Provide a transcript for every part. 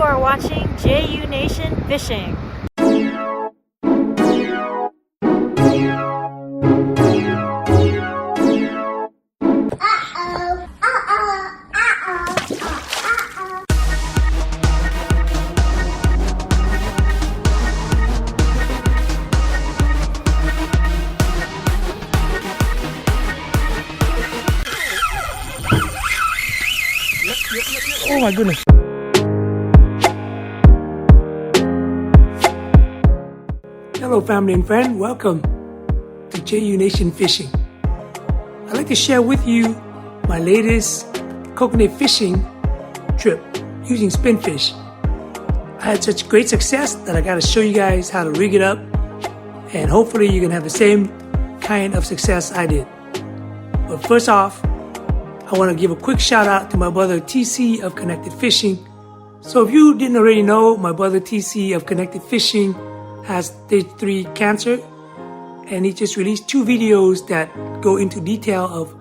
are watching JU Nation Fishing. Oh my goodness. Hello family and friend, welcome to JU Nation Fishing. I'd like to share with you my latest Kokanee fishing trip using SpinFish. I had such great success that I got to show you guys how to rig it up, and hopefully you can have the same kind of success I did. But first off, I want to give a quick shout out to my brother TC of Connected Fishing. So if you didn't already know, my brother TC of Connected Fishing has stage 3 cancer, and he just released 2 videos that go into detail of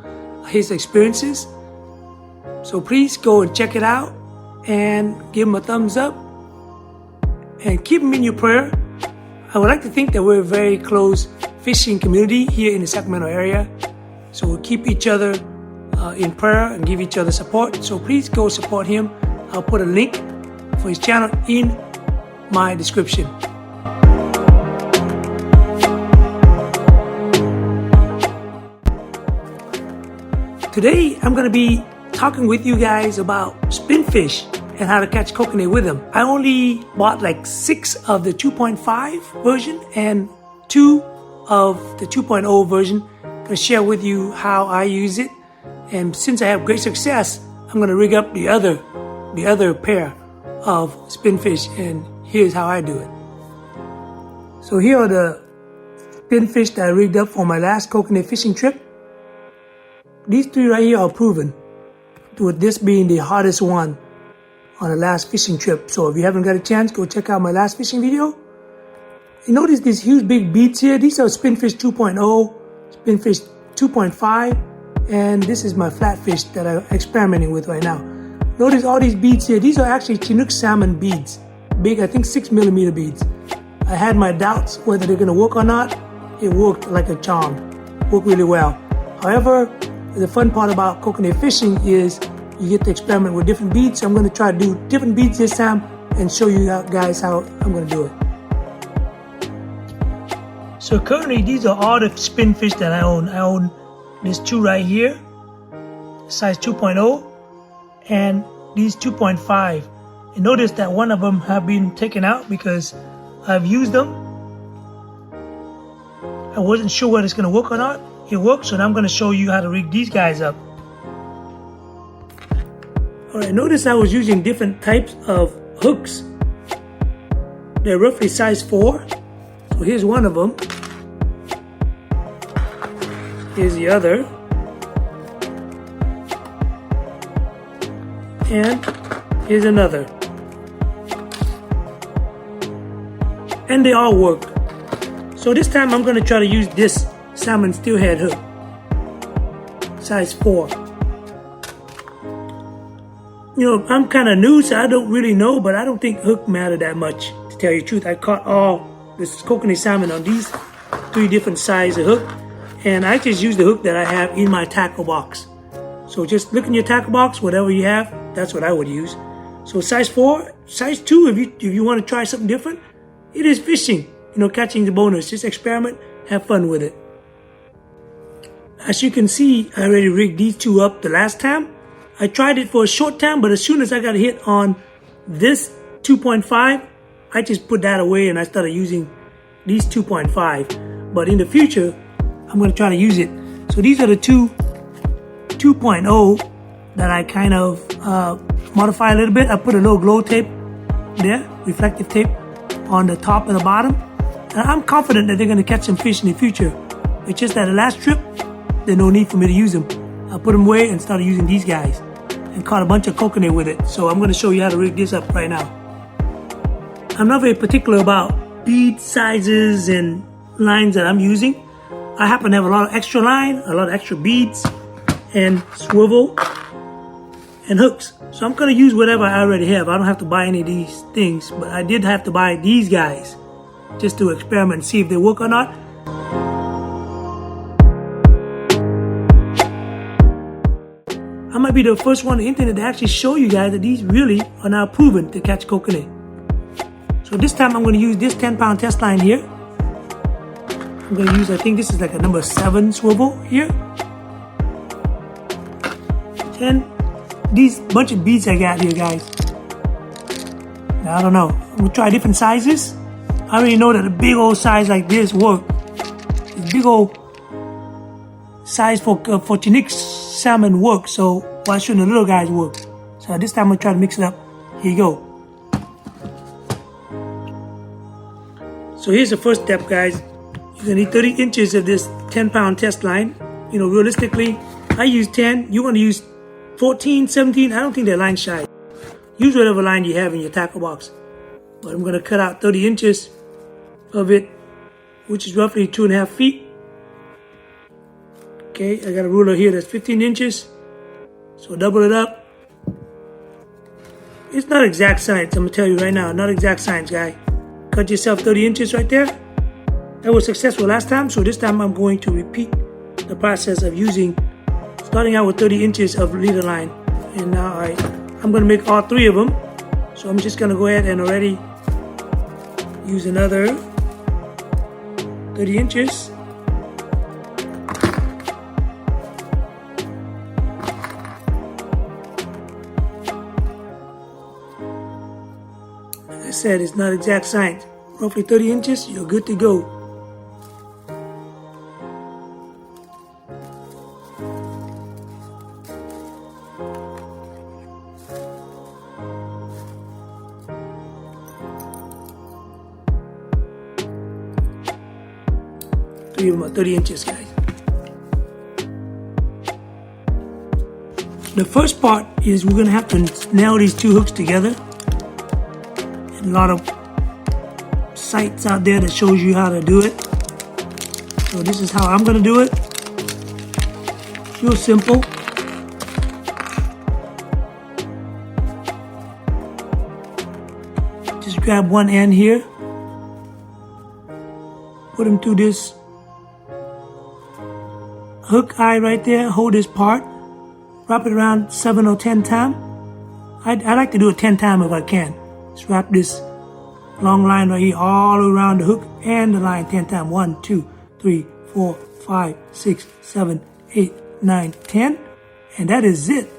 his experiences. So please go and check it out and give him a thumbs up and keep him in your prayer. I would like to think that we're a very close fishing community here in the Sacramento area, so we'll keep each other in prayer and give each other support. So please go support him. I'll put a link for his channel in my description. Today I'm going to be talking with you guys about SpinFish and how to catch kokanee with them. I only bought like 6 of the 2.5 version and 2 of the 2.0 version. I'm going to share with you how I use it. And since I have great success, I'm going to rig up the other pair of SpinFish, and here's how I do it. So here are the SpinFish that I rigged up for my last kokanee fishing trip. These 3 right here are proven, with this being the hardest one on the last fishing trip. So if you haven't got a chance, go check out my last fishing video. You notice these huge big beads here? These are SpinFish 2.0, SpinFish 2.5. And this is my flatfish that I'm experimenting with right now. Notice all these beads here. These are actually Chinook salmon beads. Big, I think 6mm beads. I had my doubts whether they're gonna work or not. It worked like a charm. Worked really well. However, the fun part about kokanee fishing is you get to experiment with different beads. So I'm gonna try to do different beads this time and show you guys how I'm gonna do it. So currently these are all the SpinFish that I own. I own these 2 right here, size 2.0, and these 2.5. And notice that one of them have been taken out because I've used them. I wasn't sure whether it's going to work or not. It works, so now I'm going to show you how to rig these guys up. Alright, notice I was using different types of hooks. They're roughly size 4. So here's one of them. Here's the other, and here's another, and they all work. So this time I'm going to try to use this salmon steelhead hook, size 4. You know, I'm kind of new, so I don't really know, but I don't think hook matter that much, to tell you the truth. I caught all this kokanee salmon on these 3 different sizes of hook. And I just use the hook that I have in my tackle box. So just look in your tackle box, whatever you have, that's what I would use. So size 4, size 2, if you want to try something different, it is fishing. You know, catching the bonus. Just experiment, have fun with it. As you can see, I already rigged these 2 up the last time. I tried it for a short time, but as soon as I got a hit on this 2.5, I just put that away and I started using these 2.5. But in the future, I'm going to try to use it. So these are the 2.0 that I kind of modify a little bit. I put a little glow tape there, reflective tape on the top and the bottom. And I'm confident that they're going to catch some fish in the future. It's just that the last trip, there's no need for me to use them. I put them away and started using these guys and caught a bunch of kokanee with it. So I'm going to show you how to rig this up right now. I'm not very particular about bead sizes and lines that I'm using. I happen to have a lot of extra line, a lot of extra beads, and swivel. and hooks. So I'm going to use whatever I already have. I don't have to buy any of these things, but I did have to buy these guys just to experiment and see if they work or not. I might be the first one on the internet to actually show you guys that these really are now proven to catch kokanee. So this time I'm going to use this 10-pound test line here. I'm going to use, I think this is like a number 7 swivel here. And these bunch of beads I got here, guys. Now, I don't know. I'm going to try different sizes. I already know that a big old size like this works. This big old size for Chinook salmon works, so why shouldn't the little guys work? So this time I'm going to try to mix it up. Here you go. So here's the first step, guys. You're going to need 30 inches of this 10-pound test line. You know, realistically, I use 10. You want to use 14, 17. I don't think they're line shy. Use whatever line you have in your tackle box. But I'm going to cut out 30 inches of it, which is roughly 2.5 feet. Okay, I got a ruler here that's 15 inches. So double it up. It's not exact science, I'm going to tell you right now. Not exact science, guy. Cut yourself 30 inches right there. That was successful last time, so this time I'm going to repeat the process of starting out with 30 inches of leader line. And now I'm going to make all 3 of them. So I'm just going to go ahead and already use another 30 inches. Like I said, it's not exact science. Roughly 30 inches, you're good to go. About 30 inches, guys. The first part is we're going to have to nail these 2 hooks together. And a lot of sites out there that shows you how to do it. So this is how I'm going to do it. Real simple. Just grab one end here. Put them through this hook eye right there, hold this part, wrap it around 7 or 10 times. I like to do it 10 times if I can. Just wrap this long line right here all around the hook and the line 10 times. 1, 2, 3, 4, 5, 6, 7, 8, 9, 10. And that is it.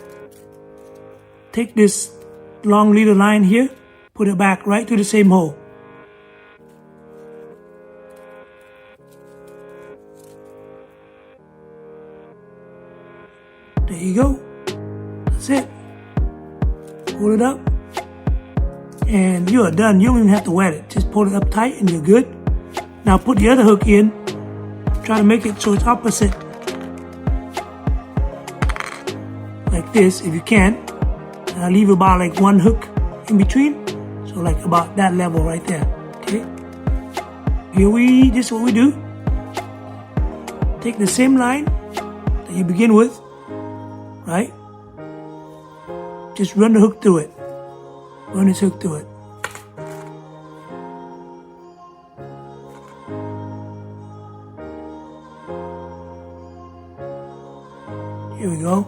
Take this long leader line here, put it back right to the same hole. There you go. That's it. Pull it up. And you are done. You don't even have to wet it. Just pull it up tight and you're good. Now put the other hook in. Try to make it so it's opposite. Like this, if you can. And I leave about like 1 hook in between. So like about that level right there. Okay. This is what we do. Take the same line that you begin with. Right? Just run the hook through it. Run this hook through it. Here we go.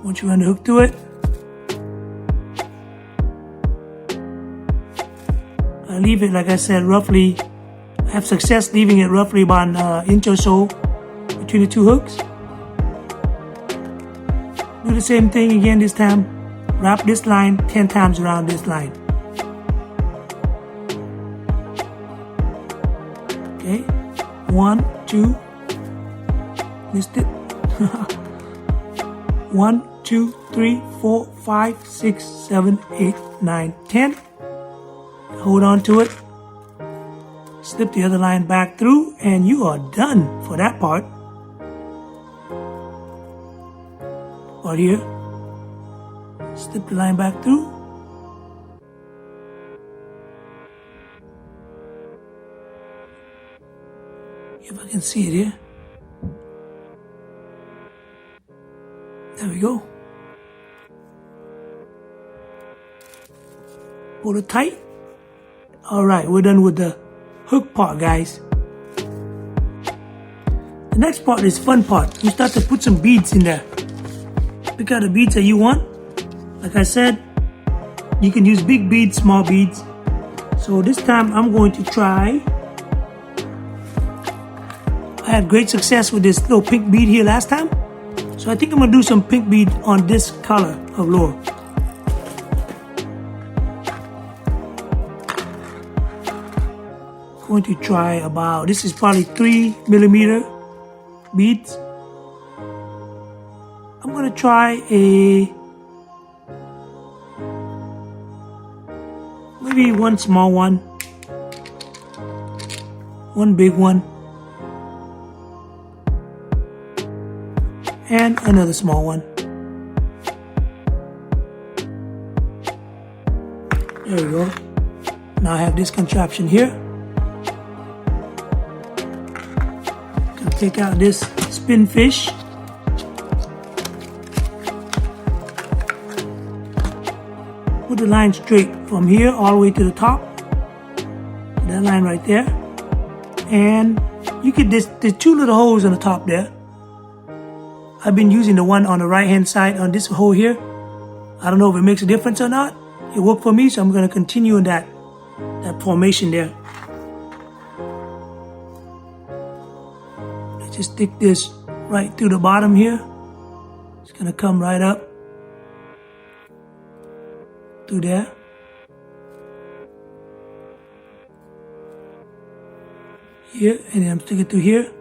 Once you run the hook through it, I leave it, like I said, roughly, I have success leaving it roughly about an inch or so between the 2 hooks. Do the same thing again this time. Wrap this line 10 times around this line. Okay. 1, 2. Missed it. 1, 2, 3, 4, 5, 6, 7, 8, 9, 10. Hold on to it. Slip the other line back through and you are done for that part. Right here, slip the line back through. If can see it here. There we go. Pull it tight. Alright, we're done with the hook part, guys. The next part is fun part. You start to put some beads in there. Pick out the beads that you want. Like I said, you can use big beads, small beads. So this time I'm going to try. I had great success with this little pink bead here last time. So I think I'm going to do some pink bead on this color of lure. Going to try about, this is probably 3mm beads. I'm going to try maybe one small one, one big one, and another small one. There we go. Now I have this contraption here. Take out this SpinFish. Put the line straight from here all the way to the top. That line right there. And you could, there's 2 little holes on the top there. I've been using the one on the right hand side on this hole here. I don't know if it makes a difference or not. It worked for me, so I'm going to continue in that formation there. Just stick this right through the bottom here. It's going to come right up through there. Here, and then I'm sticking through here.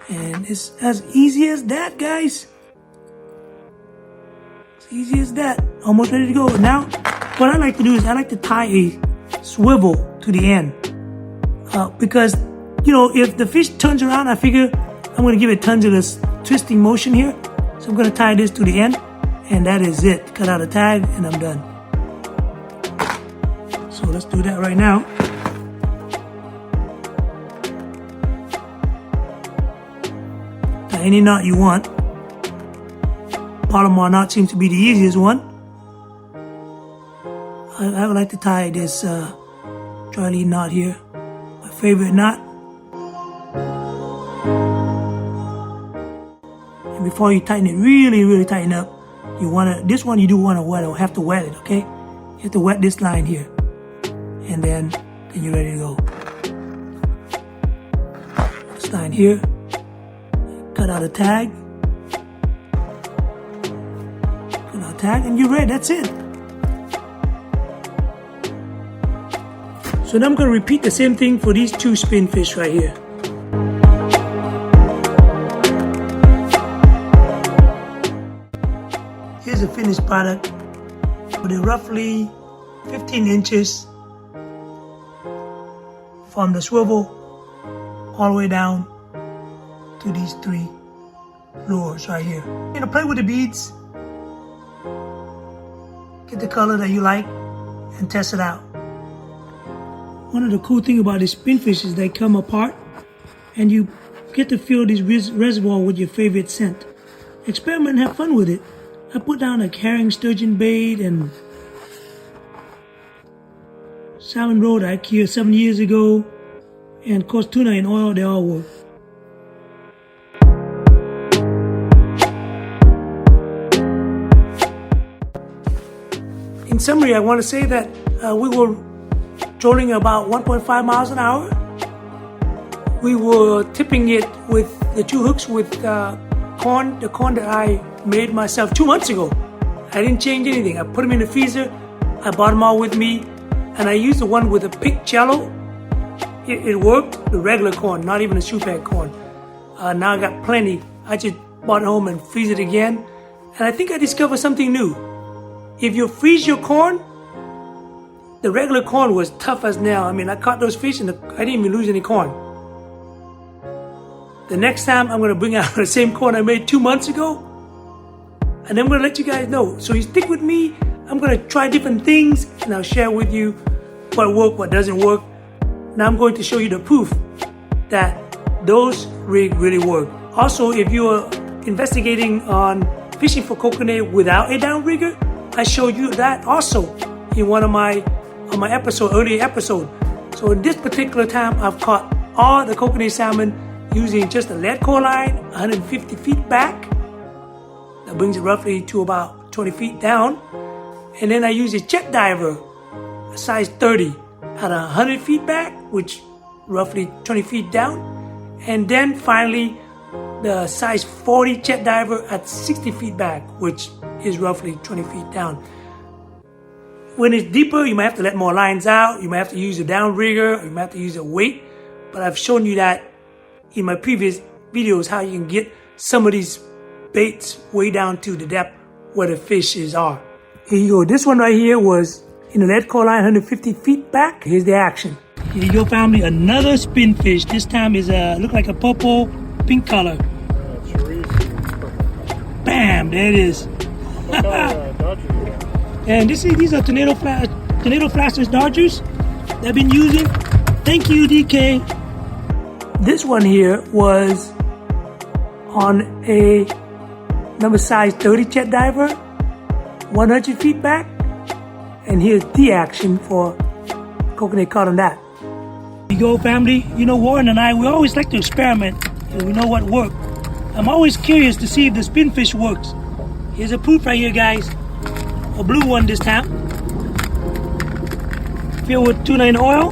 And it's as easy as that, guys. As easy as that. Almost ready to go. Now, what I like to do is I like to tie a swivel to the end. Because, you know, if the fish turns around, I figure I'm going to give it tons of this twisting motion here. So I'm going to tie this to the end, and that is it. Cut out a tag, and I'm done. So let's do that right now. Tie any knot you want. Palomar knot seems to be the easiest one. I would like to tie this tri-lead knot here. Favorite knot. And before you tighten it, really tighten up. You wanna, this one you do wanna wet it, have to wet it, okay? You have to wet this line here. And then you're ready to go. This line here. Cut out a tag. Cut out a tag and you're ready, that's it. So now I'm going to repeat the same thing for these 2 SpinFish right here. Here's the finished product. With it roughly 15 inches from the swivel all the way down to these 3 lures right here. You know, play with the beads. Get the color that you like and test it out. One of the cool things about these SpinFish is they come apart and you get to fill this reservoir with your favorite scent. Experiment and have fun with it. I put down a herring sturgeon bait and salmon roe I killed 7 years ago, and of course tuna in oil, they all work. In summary, I want to say that we were trolling about 1.5 miles an hour. We were tipping it with the 2 hooks with corn, the corn that I made myself 2 months ago. I didn't change anything. I put them in the freezer. I brought them all with me, and I used the one with a pink jello. It worked, the regular corn, not even a soup bag corn. Now I got plenty. I just brought it home and freeze it again. And I think I discovered something new. If you freeze your corn, the regular corn was tough as nail. I mean, I caught those fish and I didn't even lose any corn. The next time I'm going to bring out the same corn I made 2 months ago, and I'm going to let you guys know. So you stick with me. I'm going to try different things and I'll share with you what works, what doesn't work. Now I'm going to show you the proof that those rigs really work. Also, if you are investigating on fishing for kokanee without a downrigger, I showed you that also in one of my earlier episode. So in this particular time, I've caught all the Kokanee salmon using just a lead core line, 150 feet back. That brings it roughly to about 20 feet down. And then I use a jet diver, a size 30, at 100 feet back, which roughly 20 feet down. And then finally, the size 40 jet diver at 60 feet back, which is roughly 20 feet down. When it's deeper, you might have to let more lines out. You might have to use a downrigger, or you might have to use a weight. But I've shown you that in my previous videos, how you can get some of these baits way down to the depth where the fishes are. Here you go. This one right here was in a lead core line, 150 feet back. Here's the action. Here you go, family. Another spinfish. This time is look like a purple, pink color. Bam! There it is. And these are tornado flashers Dodgers that I've been using. Thank you, DK. This one here was on a number size 30 jet diver, 100 feet back. And here's the action for Kokanee caught on that. Here you go, family. You know, Warren and I, we always like to experiment and we know what worked. I'm always curious to see if the spinfish works. Here's a proof right here, guys. A blue one this time. Filled with tuna and oil.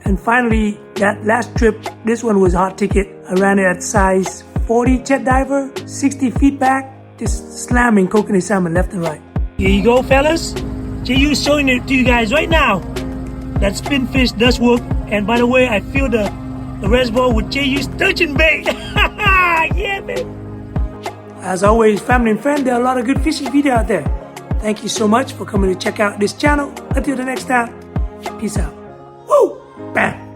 And finally, that last trip, this one was a hot ticket. I ran it at size 40 jet diver, 60 feet back, just slamming Kokanee salmon left and right. Here you go, fellas. JU is showing it to you guys right now. That spinfish does work. And by the way, I filled the reservoir with JU sturgeon bait. Yeah, man. As always, family and friend, there are a lot of good fishing videos out there. Thank you so much for coming to check out this channel. Until the next time, peace out. Woo! Bam!